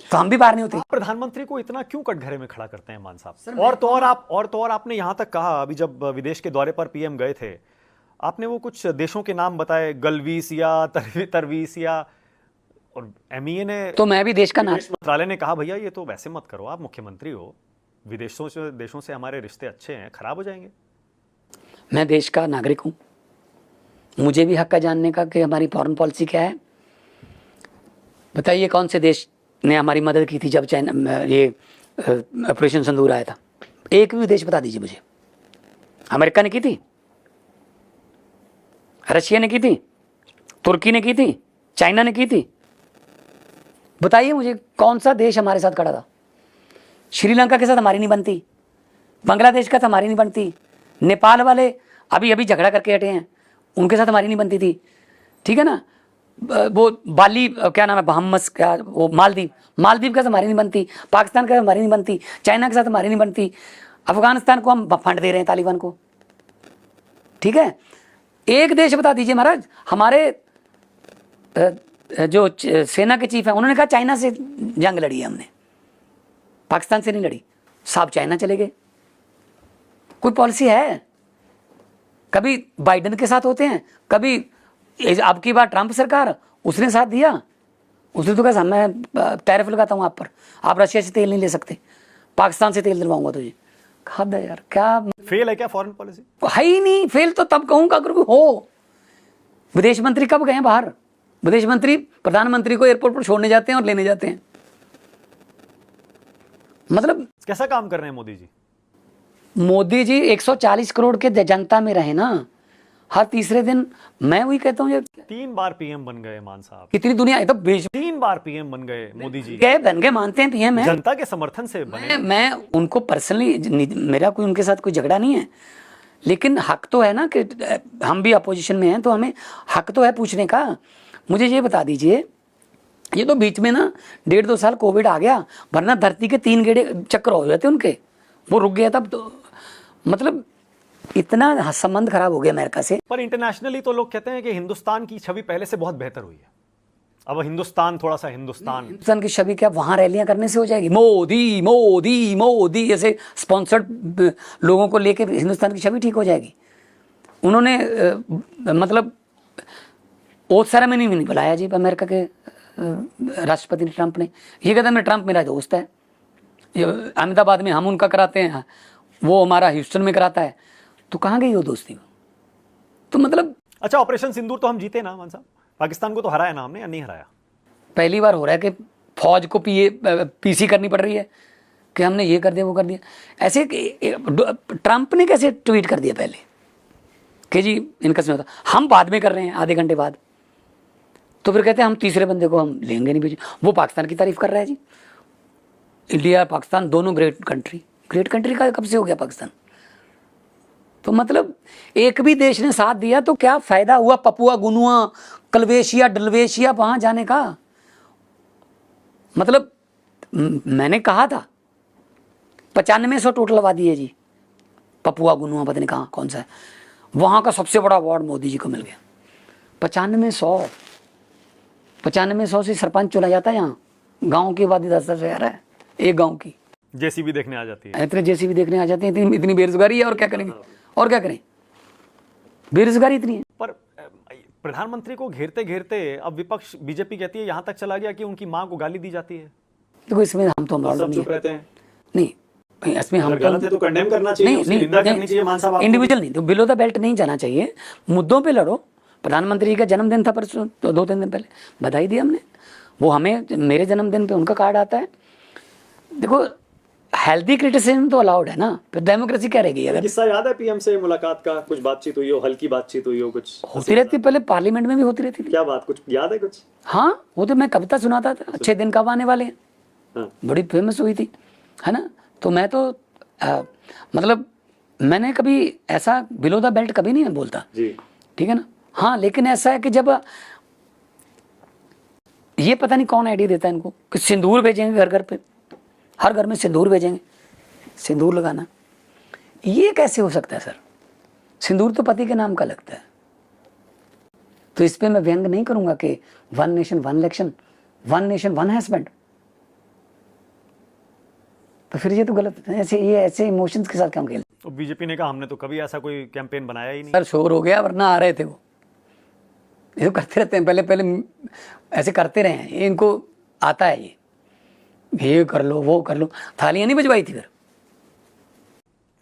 तो हम भी बाहर नहीं होते। प्रधानमंत्री को इतना क्यों कटघरे में खड़ा करते हैं मान साहब? और तो और आपने यहां तक कहा, अभी जब विदेश के दौरे पर पीएम गए थे, आपने वो कुछ देशों के नाम बताए, गलवीसिया, तरवीसिया, और एमईए ने, तो मैं भी देश का नाम, विदेश मंत्रालय ने कहा भैया ये तो वैसे मत करो, आप मुख्यमंत्री हो, देशों से हमारे रिश्ते अच्छे हैं, खराब हो जाएंगे। मैं देश का नागरिक हूं, मुझे भी हक है जानने का कि हमारी फॉरेन पॉलिसी क्या है। बताइए कौन से देश ने हमारी मदद की थी जब चाइना ये ऑपरेशन सिंदूर आया था? एक भी देश बता दीजिए मुझे। अमेरिका ने की थी, रशिया ने की थी, तुर्की ने की थी, चाइना ने की थी। बताइए मुझे कौन सा देश हमारे साथ खड़ा था? श्रीलंका के साथ हमारी नहीं बनती, बांग्लादेश के साथ हमारी नहीं बनती, नेपाल वाले अभी अभी झगड़ा करके हटे हैं, उनके साथ हमारी नहीं बनती थी, ठीक है ना। वो बाली क्या नाम है, बहामस, क्या वो मालदीव के साथ हमारी नहीं बनती, पाकिस्तान के साथ हमारी नहीं बनती, चाइना के साथ हमारी नहीं बनती, अफगानिस्तान को हम फंड दे रहे हैं, तालिबान को, ठीक है। एक देश बता दीजिए महाराज। हमारे जो सेना के चीफ हैं उन्होंने कहा चाइना से जंग लड़ी है हमने, पाकिस्तान से नहीं लड़ी, साहब चाइना चले गए। कोई पॉलिसी है? कभी बाइडेन के साथ होते हैं, कभी अब की बार ट्रंप सरकार, उसने साथ दिया, उसने तो कहा मैं टैरिफ लगाता हूँ आप पर, आप रशिया से तेल नहीं ले सकते, पाकिस्तान से तेल दिलवाऊंगा तुझे। हद है यार, क्या फेल है क्या फॉरेन पॉलिसी? है ही नहीं। फेल तो तब कहूंगा अगर हो। विदेश मंत्री कब गए बाहर? विदेश मंत्री प्रधानमंत्री को एयरपोर्ट पर छोड़ने जाते हैं और लेने जाते हैं। मतलब कैसा काम कर रहे हैं मोदी जी? मोदी जी 140 करोड़ के जनता में रहे ना, हर तीसरे दिन। मैं वही कहता हूँ, 3 बार पीएम बन गए मान साहब, कितनी दुनिया है तो 3 बार पीएम बन गए मोदी जी, बन गए, मानते हैं पीएम है, जनता के समर्थन से बने। मैं उनको पर्सनली, मेरा कोई उनके साथ कोई झगड़ा नहीं है, लेकिन हक तो है ना कि हम भी अपोजिशन में हैं, तो हमें हक तो है पूछने का। मुझे ये बता दीजिए, ये तो बीच में ना 1.5-2 साल कोविड आ गया, वरना धरती के 3 गेड़े चक्कर हो जाते उनके, वो रुक गया तब तो। मतलब इतना संबंध खराब हो गया अमेरिका से। पर इंटरनेशनली तो लोग कहते हैं कि हिंदुस्तान की छवि पहले से बहुत बेहतर हुई है, अब हिंदुस्तान थोड़ा सा हिंदुस्तान की छवि क्या वहां रैलियां करने से हो जाएगी? मोदी मोदी मोदी ऐसे स्पॉन्सर्ड लोगों को लेके हिंदुस्तान की छवि ठीक हो जाएगी? उन्होंने मतलब ओथ सेरेमनी में नहीं बुलाया जी अमेरिका के राष्ट्रपति ट्रंप ने। ये कहता है ट्रंप मेरा दोस्त है, अहमदाबाद में हम उनका कराते हैं, वो हमारा ह्यूस्टन में कराता है, तो कहाँ गई वो दोस्ती? तो मतलब अच्छा, ऑपरेशन सिंदूर तो हम जीते ना मान साहब, पाकिस्तान को तो हराया ना हमने, या नहीं हराया? पहली बार हो रहा है कि फौज को पीसी करनी पड़ रही है कि हमने ये कर दिया वो कर दिया। ऐसे ट्रंप ने कैसे ट्वीट कर दिया पहले कि जी इनका समय होता, हम बाद में कर रहे हैं आधे घंटे बाद, तो फिर कहते हैं हम तीसरे बंदे को हम लेंगे नहीं। वो पाकिस्तान की तारीफ कर रहा है जी। इंडिया पाकिस्तान दोनों ग्रेट कंट्री का कब से हो गया पाकिस्तान? तो मतलब एक भी देश ने साथ दिया तो क्या फायदा हुआ पपुआ गुनुआ कलवेशिया डलवेशिया वहां जाने का? मतलब मैंने कहा था 9500 टोटल आबादी है जी, पपुआ गुनुआ पता नहीं कहाँ कौन सा है, वहां का सबसे बड़ा अवार्ड मोदी जी को मिल गया। 9500 से सरपंच चुना जाता है यहाँ, गांव की आबादी 10-10 हजार है एक गांव की। जेसीबी देखने आ जाती है, इतने जेसीबी देखने आ जाते हैं, इतनी बेरोजगारी है, और क्या करेंगे? और क्या करें, बेरोजगारी इतनी है। पर प्रधानमंत्री को घेरते घेरते अब विपक्ष बीजेपी कहती है यहां तक चला गया कि उनकी मां को गाली दी जाती है। देखो इसमें हम तो नहीं, इसमें हम तो कंडेम करना चाहिए, निंदा करनी चाहिए मान साहब, इंडिविजुअल नहीं, तो बिलो द बेल्ट नहीं जाना चाहिए, मुद्दों पे लड़ो। प्रधानमंत्री का जन्मदिन था परसों, तो 2-3 दिन पहले बधाई दी हमने, वो हमें मेरे जन्मदिन पे उनका कार्ड आता है। देखो हेल्दी क्रिटिसिज्म तो अलाउड है ना, फिर डेमोक्रेसी क्या रहेगी? अगर किस्सा याद है पीएम से मुलाकात का, कुछ बातचीत हुई हो, हल्की बातचीत हुई हो, कुछ होती रहती, पहले पार्लियामेंट में भी होती रहती थी। क्या बात, कुछ याद है कुछ? हाँ, वो तो मैं कविता सुनाता था, अच्छे दिन कब आने वाले हैं, बड़ी फेमस हुई थी, है ना। तो मैं तो मतलब मैंने कभी ऐसा बिलो द बेल्ट कभी नहीं बोलता जी, ठीक है ना। हाँ, लेकिन ऐसा है कि जब ये पता नहीं कौन आइडिया देता है इनको कि सिंदूर भेजेंगे घर घर पे, हर घर में सिंदूर भेजेंगे, सिंदूर लगाना, ये कैसे हो सकता है सर? सिंदूर तो पति के नाम का लगता है। तो इस पे मैं व्यंग नहीं करूंगा कि 1 नेशन 1 इलेक्शन, 1 नेशन 1 हस्बैंड, तो फिर ये तो गलत है। ऐसे इमोशंस के साथ काम खेल। तो बीजेपी ने कहा हमने तो कभी ऐसा कोई कैंपेन बनाया ही नहीं। सर शोर हो गया, वरना आ रहे थे वो। ये तो करते रहते हैं, पहले ऐसे करते रहे हैं, इनको आता है ये कर लो वो कर लो। थालियां नहीं बजवाई थी फिर।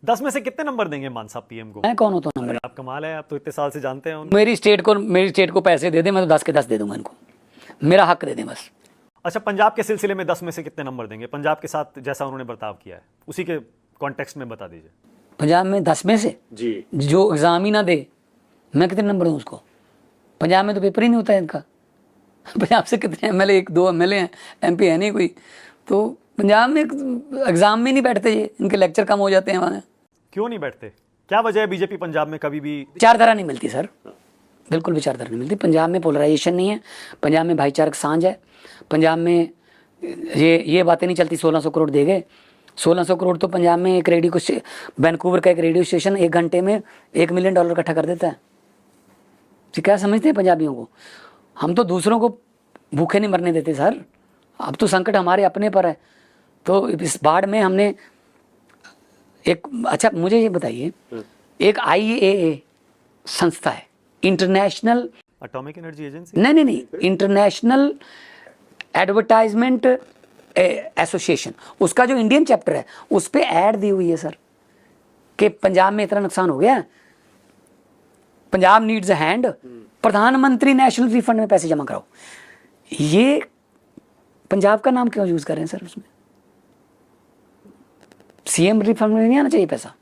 10 में से कितने नंबर देंगे मान साहब पीएम को? मैं कौन होता हूँ नंबर? अरे आप कमाल है, आप तो इतने साल से जानते हैं उनको। मेरी स्टेट को पैसे दे दे, मैं तो 10 के 10 दे दूंगा इनको। मेरा हक दे दें बस। अच्छा, पंजाब के सिलसिले में 10 में से कितने नंबर देंगे? पंजाब के साथ जैसा उन्होंने बर्ताव किया है उसी के कॉन्टेक्स्ट में बता दीजिए। पंजाब में 10 में से जी, जो एग्जाम ही ना दे, मैं कितने नंबर दूँ उसको? पंजाब में तो पेपर ही नहीं होता है इनका। पंजाब से कितने एमएलए, 1-2 एमएलए हैं, एमपी है नहीं कोई। तो पंजाब में एग्जाम में नहीं बैठते ये, इनके लेक्चर कम हो जाते हैं वहाँ। क्यों नहीं बैठते? क्या वजह है बीजेपी पंजाब में कभी भी? विचारधारा नहीं मिलती सर, बिल्कुल विचारधारा नहीं मिलती। पंजाब में पोलराइजेशन नहीं है, पंजाब में भाईचारक सांझ है, पंजाब में ये बातें नहीं चलती 1600 करोड़ दे गए। 1600 करोड़ तो पंजाब में एक रेडियो को, वैनकूवर का एक रेडियो स्टेशन 1 घंटे में $1 मिलियन इकट्ठा कर देता है। तो क्या समझते हैं पंजाबियों को? हम तो दूसरों को भूखे नहीं मरने देते सर। अब तो संकट हमारे अपने पर है। तो इस बाढ़ में हमने एक, अच्छा मुझे ये बताइए, एक IAEA संस्था है, इंटरनेशनल एटॉमिक एनर्जी एजेंसी। नहीं, इंटरनेशनल एडवर्टाइजमेंट एसोसिएशन, उसका जो इंडियन चैप्टर है उस पे ऐड दी हुई है सर कि पंजाब में इतना नुकसान हो गया, पंजाब नीड्स अ हैंड, प्रधानमंत्री नेशनल फ्री फंड में पैसे जमा कराओ। ये पंजाब का नाम क्यों यूज कर रहे हैं सर उसमें? सीएम रिफंड में नहीं आना चाहिए पैसा?